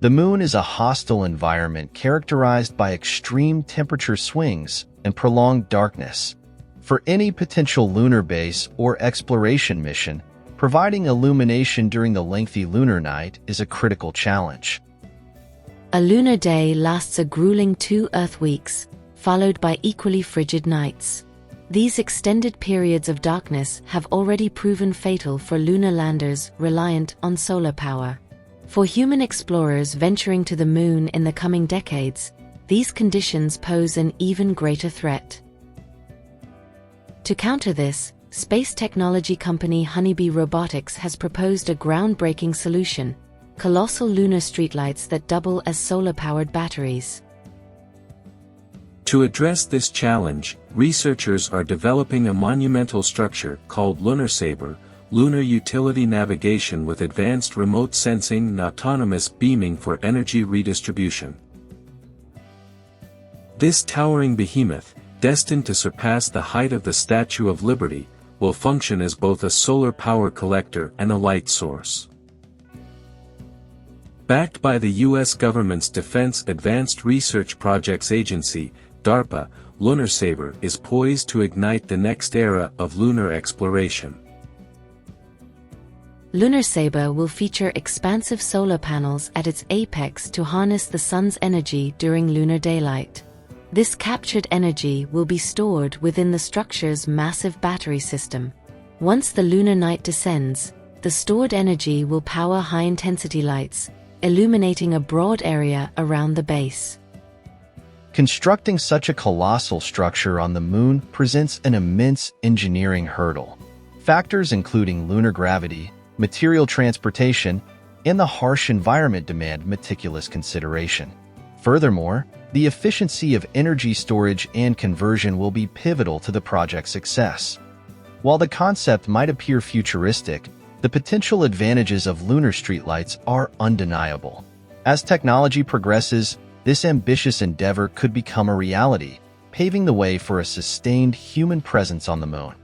The moon is a hostile environment characterized by extreme temperature swings and prolonged darkness. For any potential lunar base or exploration mission, providing illumination during the lengthy lunar night is a critical challenge. A lunar day lasts a grueling 2 Earth weeks, followed by equally frigid nights. These extended periods of darkness have already proven fatal for lunar landers reliant on solar power. For human explorers venturing to the moon in the coming decades, these conditions pose an even greater threat. To counter this, space technology company Honeybee Robotics has proposed a groundbreaking solution: colossal lunar streetlights that double as solar-powered batteries. To address this challenge, researchers are developing a monumental structure called LUNARSABRE, Lunar Utility Navigation with advanced remote sensing and autonomous beaming for energy redistribution. This towering behemoth, destined to surpass the height of the Statue of Liberty, will function as both a solar power collector and a light source. Backed by the U.S. government's Defense Advanced Research Projects Agency, DARPA, LUNARSABRE is poised to ignite the next era of lunar exploration. LUNARSABRE will feature expansive solar panels at its apex to harness the sun's energy during lunar daylight. This captured energy will be stored within the structure's massive battery system. Once the lunar night descends, the stored energy will power high-intensity lights, illuminating a broad area around the base. Constructing such a colossal structure on the moon presents an immense engineering hurdle. Factors including lunar gravity, material transportation, and the harsh environment demand meticulous consideration. Furthermore, the efficiency of energy storage and conversion will be pivotal to the project's success. While the concept might appear futuristic, the potential advantages of lunar streetlights are undeniable. As technology progresses, this ambitious endeavor could become a reality, paving the way for a sustained human presence on the moon.